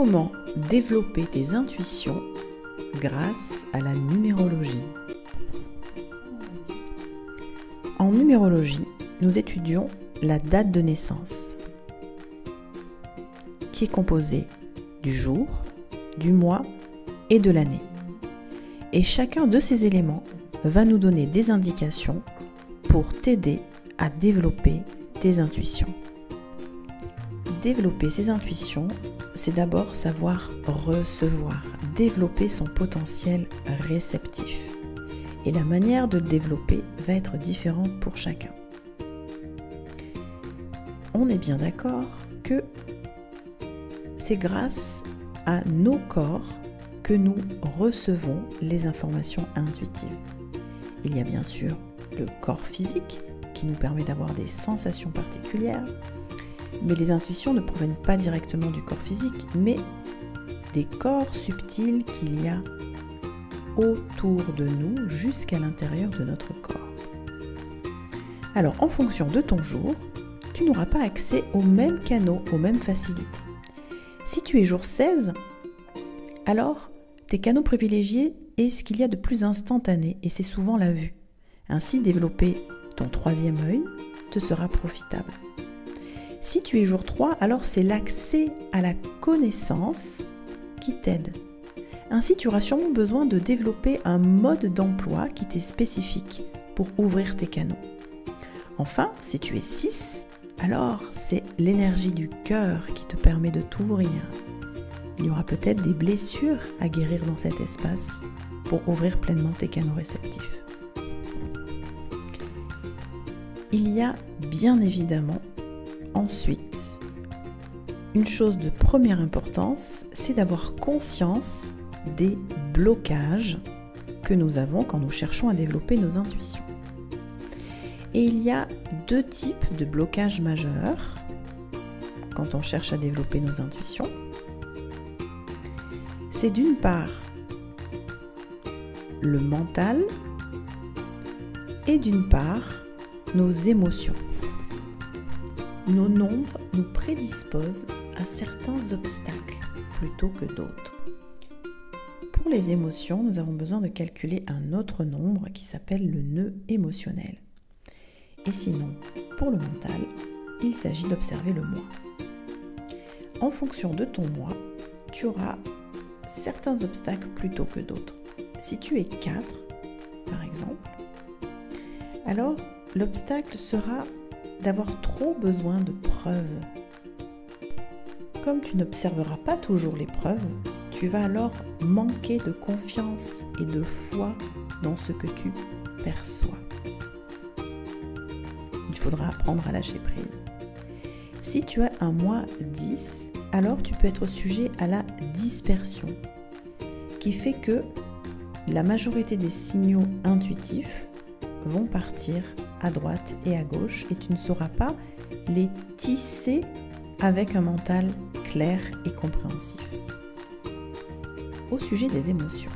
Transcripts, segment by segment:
Comment développer tes intuitions grâce à la numérologie? En numérologie, nous étudions la date de naissance, qui est composée du jour, du mois et de l'année. Et chacun de ces éléments va nous donner des indications pour t'aider à développer tes intuitions. Développer ses intuitions, c'est d'abord savoir recevoir, développer son potentiel réceptif. Et la manière de le développer va être différente pour chacun. On est bien d'accord que c'est grâce à nos corps que nous recevons les informations intuitives. Il y a bien sûr le corps physique qui nous permet d'avoir des sensations particulières, mais les intuitions ne proviennent pas directement du corps physique, mais des corps subtils qu'il y a autour de nous jusqu'à l'intérieur de notre corps. Alors, en fonction de ton jour, tu n'auras pas accès aux mêmes canaux, aux mêmes facilités. Si tu es jour 16, alors tes canaux privilégiés est ce qu'il y a de plus instantané et c'est souvent la vue. Ainsi, développer ton troisième œil te sera profitable. Si tu es jour 3, alors c'est l'accès à la connaissance qui t'aide. Ainsi, tu auras sûrement besoin de développer un mode d'emploi qui t'est spécifique pour ouvrir tes canaux. Enfin, si tu es 6, alors c'est l'énergie du cœur qui te permet de t'ouvrir. Il y aura peut-être des blessures à guérir dans cet espace pour ouvrir pleinement tes canaux réceptifs. Il y a bien évidemment ensuite une chose de première importance, c'est d'avoir conscience des blocages que nous avons quand nous cherchons à développer nos intuitions. Et il y a deux types de blocages majeurs quand on cherche à développer nos intuitions. C'est d'une part le mental et d'une part nos émotions. Nos nombres nous prédisposent à certains obstacles plutôt que d'autres. Pour les émotions, nous avons besoin de calculer un autre nombre qui s'appelle le nœud émotionnel. Et sinon, pour le mental, il s'agit d'observer le moi. En fonction de ton moi, tu auras certains obstacles plutôt que d'autres. Si tu es 4, par exemple, alors l'obstacle sera d'avoir trop besoin de preuves. Comme tu n'observeras pas toujours les preuves, tu vas alors manquer de confiance et de foi dans ce que tu perçois. Il faudra apprendre à lâcher prise. Si tu as un moi 10, alors tu peux être sujet à la dispersion, qui fait que la majorité des signaux intuitifs vont partir à droite et à gauche et tu ne sauras pas les tisser avec un mental clair et compréhensif. Au sujet des émotions,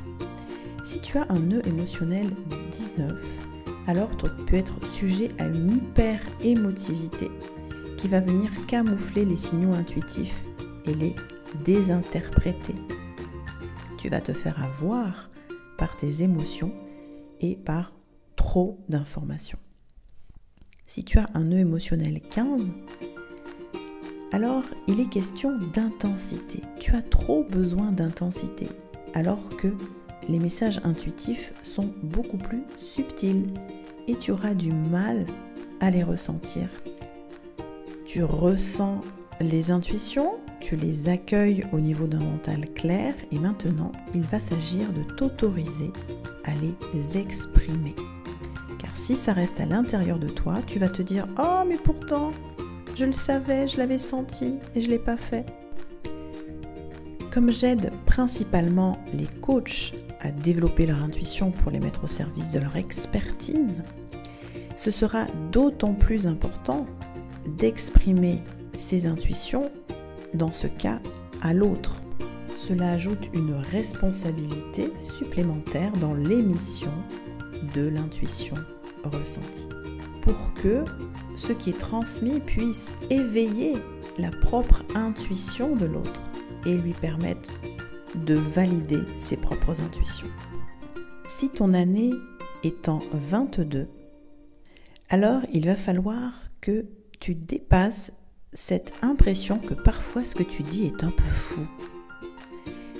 si tu as un nœud émotionnel 19, alors tu peux être sujet à une hyper-émotivité qui va venir camoufler les signaux intuitifs et les désinterpréter. Tu vas te faire avoir par tes émotions et par trop d'informations. Si tu as un nœud émotionnel 15, alors il est question d'intensité. Tu as trop besoin d'intensité, alors que les messages intuitifs sont beaucoup plus subtils et tu auras du mal à les ressentir. Tu ressens les intuitions, tu les accueilles au niveau d'un mental clair et maintenant, il va s'agir de t'autoriser à les exprimer. Car si ça reste à l'intérieur de toi, tu vas te dire « Oh, mais pourtant, je le savais, je l'avais senti et je ne l'ai pas fait. » Comme j'aide principalement les coachs à développer leur intuition pour les mettre au service de leur expertise, ce sera d'autant plus important d'exprimer ses intuitions, dans ce cas, à l'autre. Cela ajoute une responsabilité supplémentaire dans l'émission de l'intuition ressentie, pour que ce qui est transmis puisse éveiller la propre intuition de l'autre. et lui permettent de valider ses propres intuitions. Si ton année est en 22, alors il va falloir que tu dépasses cette impression que parfois ce que tu dis est un peu fou.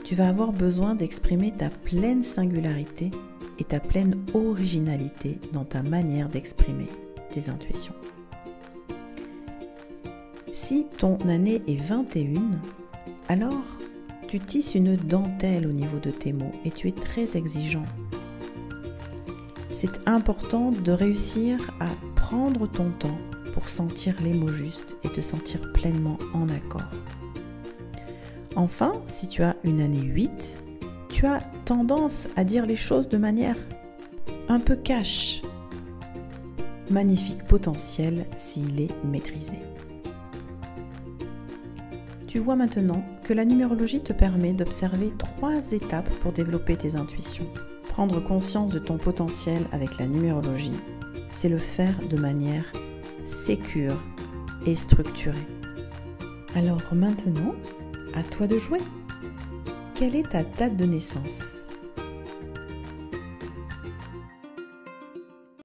Tu vas avoir besoin d'exprimer ta pleine singularité et ta pleine originalité dans ta manière d'exprimer tes intuitions. Si ton année est 21, alors tu tisses une dentelle au niveau de tes mots et tu es très exigeant. C'est important de réussir à prendre ton temps pour sentir les mots justes et te sentir pleinement en accord. Enfin, si tu as une année 8, tu as tendance à dire les choses de manière un peu cash. Magnifique potentiel s'il est maîtrisé. Tu vois maintenant que la numérologie te permet d'observer 3 étapes pour développer tes intuitions. Prendre conscience de ton potentiel avec la numérologie, c'est le faire de manière sécure et structurée. Alors maintenant, à toi de jouer. Quelle est ta date de naissance ?